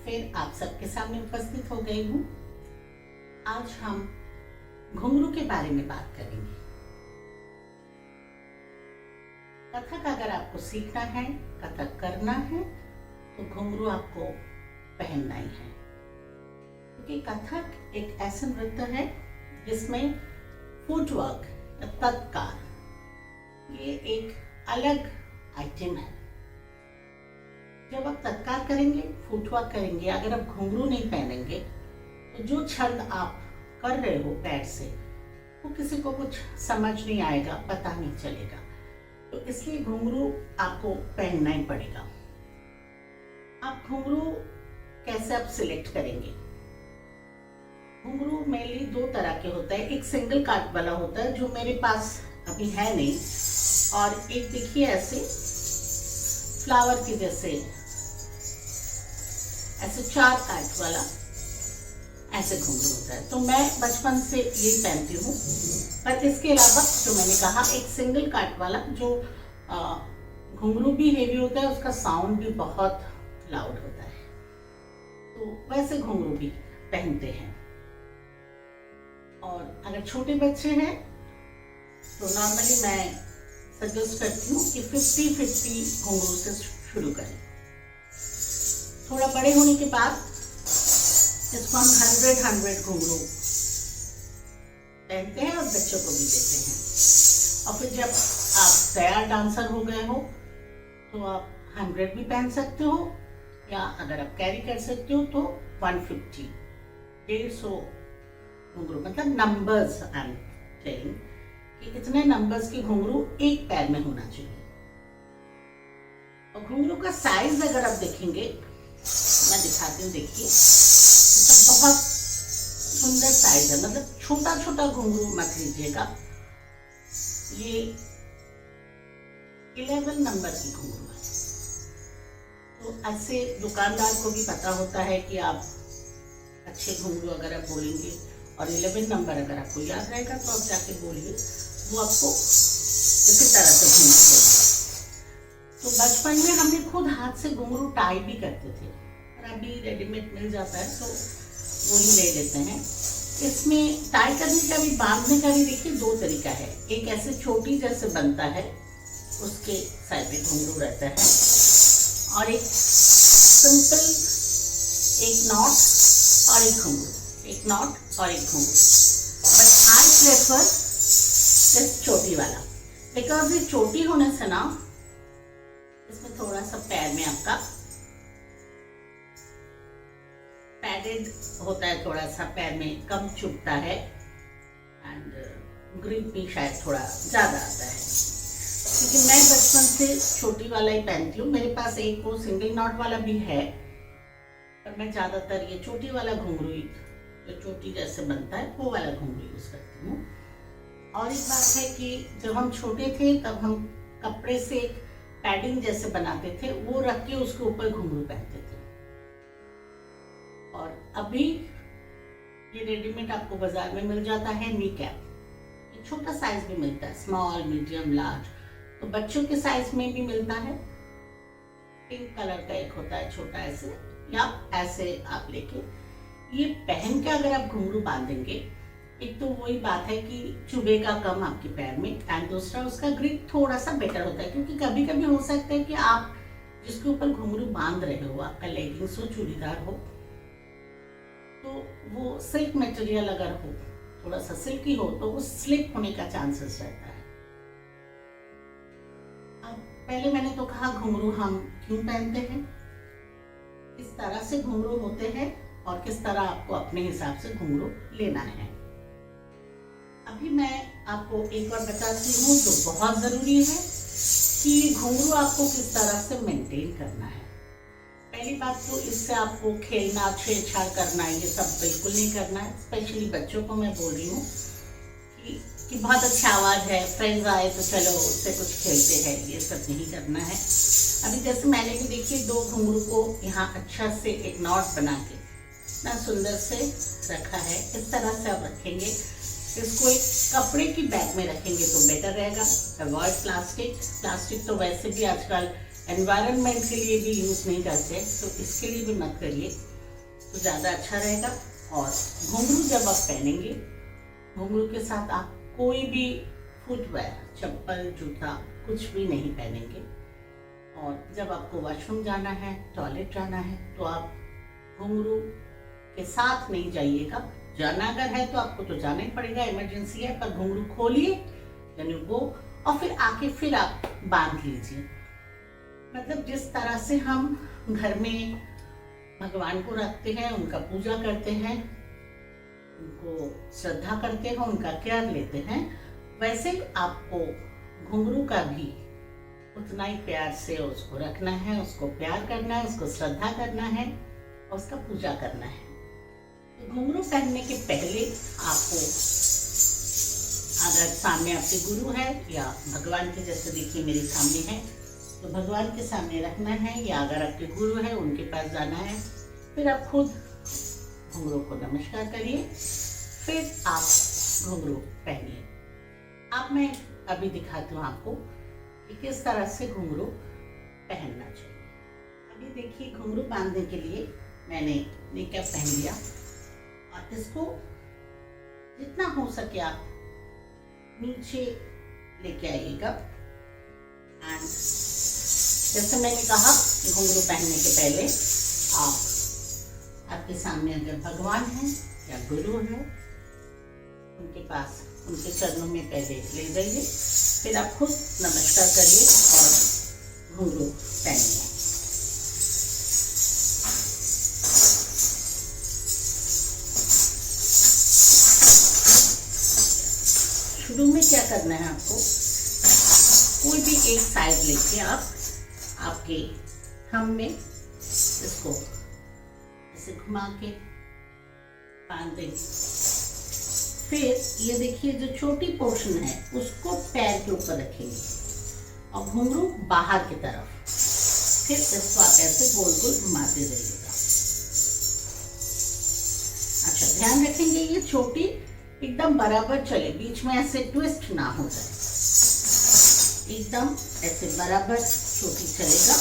फिर आप सबके सामने उपस्थित हो गई हूँ। आज हम घुंघरू के बारे में बात करेंगे। कथक अगर आपको सीखना है, कथक करना है, तो घुंघरू आपको पहनना ही है, क्योंकि कथक एक ऐसा नृत्य है जिसमें फुटवर्क या तत्कार ये एक अलग आइटम है। जब आप तत्कार करेंगे, फुटवर्क करेंगे, अगर आप घुंघरू नहीं पहनेंगे तो जो छंद आप कर रहे हो पैर से वो किसी को कुछ समझ नहीं आएगा, पता नहीं चलेगा। तो इसलिए घुंघरू आपको पहनना ही पड़ेगा। आप घुंघरू कैसे आप सिलेक्ट करेंगे? घुंघरू मेनली दो तरह के होता है। एक सिंगल काट वाला होता है जो मेरे पास अभी है नहीं, और एक देखिए ऐसे फ्लावर के जैसे ऐसे चार काट वाला ऐसे घुंघरू होता है। तो मैं बचपन से यही पहनती हूँ। पर इसके अलावा जो मैंने कहा एक सिंगल काट वाला जो घुंघरू भी हेवी होता है, उसका साउंड भी बहुत लाउड होता है, तो वैसे घुंघरू भी पहनते हैं। और अगर छोटे बच्चे हैं तो नॉर्मली मैं सजेस्ट करती हूँ कि 50-50 घुंघरू से शुरू करें। थोड़ा बड़े होने के बाद इसको हम 100 घुंघरू पहनते हैं और बच्चों को भी देते हैं। और फिर जब आप तैयार डांसर हो गए हो तो आप 100 भी पहन सकते हो, या अगर आप कैरी कर सकते हो तो 150 150 घुंघरू, मतलब नंबर्स आई एम टेलिंग कि इतने नंबर्स के घुंघरू एक पैर में होना चाहिए। और घुंघरू का साइज अगर आप देखेंगे, मैं दिखाती हूँ, देखिए बहुत सुंदर साइज है। मतलब छोटा छोटा घुंघरू मत लीजिएगा, ये 11 नंबर की घुंघरू है। तो ऐसे दुकानदार को भी पता होता है कि आप अच्छे घुंघरू अगर आप बोलेंगे और 11 नंबर अगर आपको याद रहेगा तो आप जाके बोलिए, वो आपको इसी तरह से घुंघरू देगा। तो बचपन में हमने खुद हाथ से घुंघरू टाई भी करते थे, और अभी रेडीमेड मिल जाता है तो वही ले लेते हैं। इसमें टाई करने का भी, बांधने का भी देखिए दो तरीका है। एक ऐसे छोटी जैसे बनता है, उसके साइड में घुंघरू रहता है, और एक सिंपल एक नॉट और एक घुंघरू, एक नॉट और एक घुंघरू। बट आई प्रेफर दिस छोटी वाला, बिकॉज ये छोटी होने से ना इसमें थोड़ा सा पैर में आपका पैडेड होता है, थोड़ा सा पैर में कम चुभता है, एंड ग्रिप भी शायद थोड़ा ज़्यादा आता है। क्योंकि मैं बचपन से छोटी वाला ही पहनती हूँ। मेरे पास एक वो सिंगल नॉट वाला भी है, पर मैं ज़्यादातर ये छोटी वाला घुंघरू, जो छोटी जैसे बनता है वो वाला घुंघरू यूज़ करती हूँ। और एक बात है कि जब हम छोटे थे तब हम कपड़े से एक पैडिंग जैसे बनाते थे, वो रख के उसके ऊपर घुंघरू पहनते थे। और अभी ये रेडीमेड आपको बाजार में मिल जाता है नी कैप, ये छोटा साइज भी मिलता है, स्मॉल, मीडियम, लार्ज। तो बच्चों के साइज में भी मिलता है। पिंक कलर का एक होता है छोटा ऐसे, या ऐसे आप लेके ये पहन के अगर आप घुंघरू बांधेंगे, एक तो वही बात है कि चुभेगा कम आपके पैर में, एंड दूसरा उसका ग्रिप थोड़ा सा बेटर होता है। क्योंकि कभी कभी हो सकता है कि आप जिसके ऊपर घुंघरू बांध रहे हो, आपका लेगिंग्स हो, चूड़ीदार हो, तो वो सिल्क मटेरियल अगर हो, थोड़ा सा सिल्की हो, तो वो स्लिप होने का चांसेस रहता है। अब पहले मैंने तो कहा घुंघरू हम क्यों पहनते हैं, किस तरह से घुंघरू होते हैं, और किस तरह आपको अपने हिसाब से घुंघरू लेना है। अभी मैं आपको एक बार बताती हूँ जो बहुत ज़रूरी है कि घुंघरू आपको किस तरह से मेंटेन करना है। पहली बात तो इससे आपको खेलना, छेड़छाड़ करना, ये सब बिल्कुल नहीं करना है। स्पेशली बच्चों को मैं बोल रही हूँ कि बहुत अच्छा आवाज़ है, फ्रेंड्स आए तो चलो उससे कुछ खेलते हैं, ये सब नहीं करना है। अभी जैसे मैंने भी देखिए 2 घुंघरू को यहाँ अच्छा से एक नॉट बना के इतना सुंदर से रखा है। इस तरह से आप रखेंगे, इसको एक कपड़े की बैग में रखेंगे तो बेटर रहेगा। अवॉइड प्लास्टिक तो वैसे भी आजकल एनवायरनमेंट के लिए भी यूज़ नहीं करते, तो इसके लिए भी मत करिए। तो ज़्यादा अच्छा रहेगा। और घुंघरू जब आप पहनेंगे, घुंघरू के साथ आप कोई भी फुटवेयर, चप्पल, जूता कुछ भी नहीं पहनेंगे। और जब आपको वॉशरूम जाना है, टॉयलेट जाना है, तो आप घुंघरू के साथ नहीं जाइएगा। जाना अगर है तो आपको तो जाना ही पड़ेगा, इमरजेंसी है, पर घुंघरू खोलिए यानी वो, और फिर आके फिर आप बांध लीजिए। मतलब जिस तरह से हम घर में भगवान को रखते हैं, उनका पूजा करते हैं, उनको श्रद्धा करते हैं, उनका केयर लेते हैं, वैसे ही आपको घुंघरू का भी उतना ही प्यार से उसको रखना है, उसको प्यार करना है, उसको श्रद्धा करना है और उसका पूजा करना है। तो घुंघरू पहनने के पहले आपको, अगर सामने आपके गुरु है या भगवान के, जैसे देखिए मेरे सामने है, तो भगवान के सामने रखना है, या अगर आपके गुरु है उनके पास जाना है, फिर आप खुद घुंघरू को नमस्कार करिए, फिर आप घुंघरू पहनिए। अब मैं अभी दिखाती हूँ आपको कि किस तरह से घुंघरू पहनना चाहिए। अभी देखिए घुंघरू बांधने के लिए मैंने मेकअप पहन लिया, और इसको जितना हो सके आप नीचे लेके आइएगा। एंड जैसे मैंने कहा, घुंघरू पहनने के पहले आपके सामने अगर भगवान है या गुरु है, उनके पास, उनके चरणों में पहले ले जाइए, फिर आप खुद नमस्कार करिए और घुंघरू पहनिए। शुरू में क्या करना है आपको, कोई भी एक साइड लेके आप आपके थंब में इसको ऐसे घुमा के बांध देंगे। फिर ये देखिए जो छोटी पोर्शन है उसको पैर के ऊपर रखेंगे और घुंघरू बाहर की तरफ, फिर इसको आप ऐसे गोल गोल घुमाते रहिएगा। अच्छा, ध्यान रखेंगे ये छोटी एकदम बराबर चले, बीच में ऐसे ट्विस्ट ना हो जाए, एकदम ऐसे बराबर छोटी चलेगा।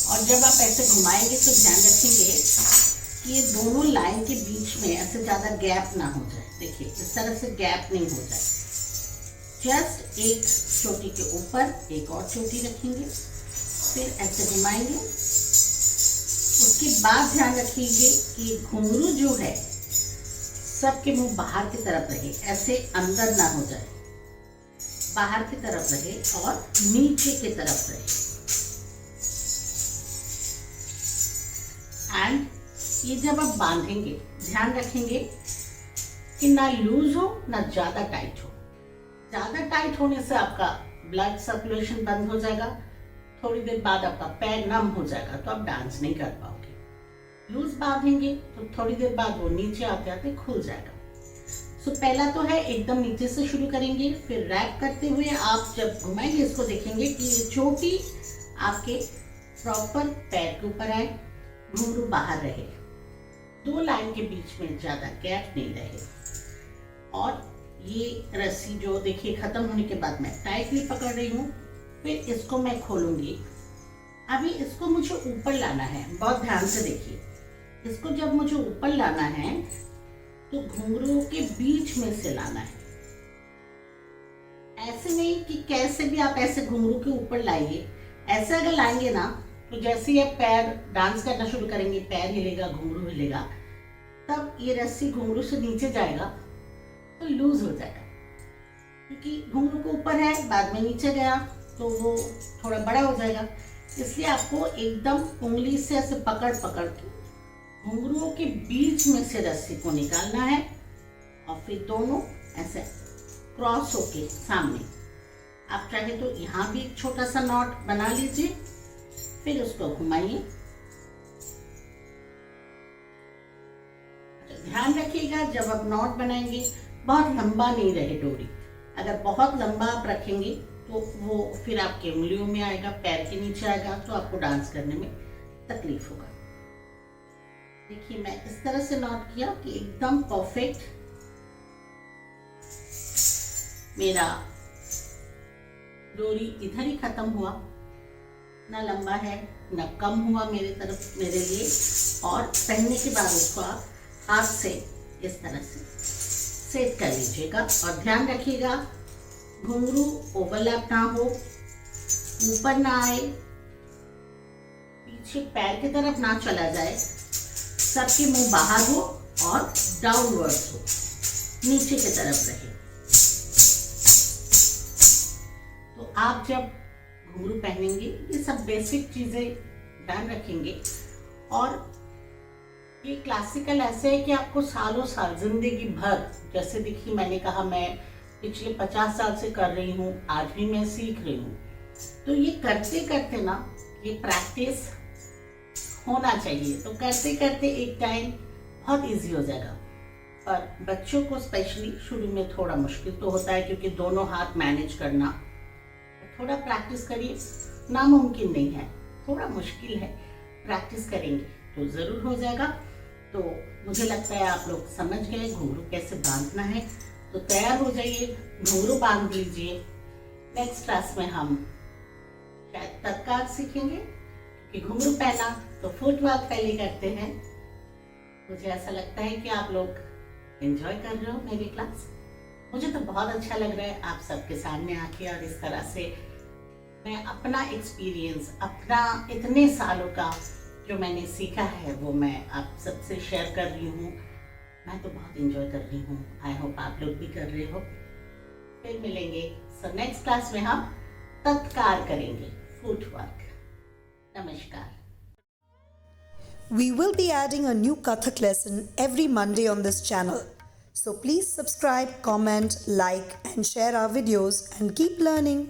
और जब आप ऐसे घुमाएंगे तो ध्यान रखेंगे कि ये दोनों लाइन के बीच में ऐसे ज़्यादा गैप ना हो जाए। देखिए इस तरह से गैप नहीं हो जाए, जस्ट एक चोटी के ऊपर एक और चोटी रखेंगे, फिर ऐसे घुमाएंगे। उसके बाद ध्यान रखिए कि घुंघरू जो है सबके मुंह बाहर की तरफ रहे, ऐसे अंदर ना हो जाए, बाहर की तरफ रहे और नीचे की तरफ रहे। एंड ये जब आप बांधेंगे ध्यान रखेंगे कि ना लूज हो ना ज्यादा टाइट हो। ज्यादा टाइट होने से आपका ब्लड सर्कुलेशन बंद हो जाएगा, थोड़ी देर बाद आपका पैर नम हो जाएगा, तो आप डांस नहीं कर पाओगे। लूज बांधेंगे तो थोड़ी देर बाद वो नीचे आते आते खुल जाएगा। सो पहला तो है एकदम नीचे से शुरू करेंगे, फिर रैप करते हुए आप जब घुमाएंगे इसको देखेंगे कि ये चोटी आपके प्रॉपर पैर के ऊपर आए, घुंघरू बाहर रहे, दो लाइन के बीच में ज्यादा गैप नहीं रहे। और ये रस्सी जो देखिए खत्म होने के बाद मैं टाइटली पकड़ रही हूँ, फिर इसको मैं खोलूंगी। अभी इसको मुझे ऊपर लाना है, बहुत ध्यान से देखिए। इसको जब मुझे ऊपर लाना है तो घुंघरू के बीच में से लाना है, ऐसे नहीं कि कैसे भी आप ऐसे घुंघरू के ऊपर लाइए। ऐसे अगर लाएंगे ना तो जैसे ही आप पैर डांस करना शुरू करेंगे, पैर हिलेगा, घुंघरू हिलेगा, तब ये रस्सी घुंघरू से नीचे जाएगा तो लूज हो जाएगा, क्योंकि घुंघरू को ऊपर है, बाद में नीचे गया तो वो थोड़ा बड़ा हो जाएगा। इसलिए आपको एकदम उंगली से ऐसे पकड़ पकड़ के घुंघरुओं के बीच में से रस्सी को निकालना है और फिर दोनों ऐसे क्रॉस होके सामने। आप चाहे तो यहाँ भी एक छोटा सा नॉट बना लीजिए, फिर उसको घुमाइए। ध्यान रखिएगा जब आप नॉट बनाएंगे बहुत लंबा नहीं रहे डोरी। अगर बहुत लंबा आप रखेंगे तो वो फिर आपके उंगलियों में आएगा, पैर के नीचे आएगा, तो आपको डांस करने में तकलीफ होगा। देखिए मैं इस तरह से नॉट किया कि एकदम परफेक्ट मेरा डोरी इधर ही खत्म हुआ, ना लंबा है ना कम हुआ मेरे लिए। और पहनने के बाद उसको आप हाथ से इस तरह से सेट कर लीजिएगा। और ध्यान रखिएगा घुंघरू ओवरलैप ना हो, ऊपर ना आए, पीछे पैर की तरफ ना चला जाए, सबके मुंह बाहर हो और डाउनवर्ड्स हो, नीचे की तरफ रहे। तो आप जब घुंघरू पहनेंगे ये सब बेसिक चीजें ध्यान रखेंगे। और ये क्लासिकल ऐसे है कि आपको सालों साल जिंदगी भर, जैसे देखिए मैंने कहा मैं पिछले 50 साल से कर रही हूँ, आज भी मैं सीख रही हूँ। तो ये करते करते ना ये प्रैक्टिस होना चाहिए। तो करते करते एक टाइम बहुत इजी हो जाएगा। पर बच्चों को स्पेशली शुरू में थोड़ा मुश्किल तो होता है, क्योंकि दोनों हाथ मैनेज करना, थोड़ा प्रैक्टिस करिए, नामुमकिन नहीं है, थोड़ा मुश्किल है, प्रैक्टिस करेंगे तो ज़रूर हो जाएगा। तो मुझे लगता है आप लोग समझ गए घुंघरू कैसे बांधना है। तो तैयार हो जाइए, घुंघरू बांध लीजिए। नेक्स्ट क्लास में हम शायद तत्काल सीखेंगे, कि घुंघरू पहना तो फुटवर्क पहले करते हैं। मुझे ऐसा लगता है कि आप लोग एंजॉय कर रहे हो मेरी क्लास। मुझे तो बहुत अच्छा लग रहा है आप सबके सामने आके, और इस तरह से मैं अपना एक्सपीरियंस, अपना इतने सालों का जो मैंने सीखा है वो मैं आप सबसे शेयर कर रही हूँ। मैं तो बहुत एंजॉय कर रही हूँ, आई होप आप लोग भी कर रहे हो। फिर मिलेंगे। सो नेक्स्ट क्लास में हम तत्काल करेंगे, फुटवर्क। नमस्कार। We will be adding a new Kathak lesson every Monday on this channel. So please subscribe, comment, like and share our videos and keep learning.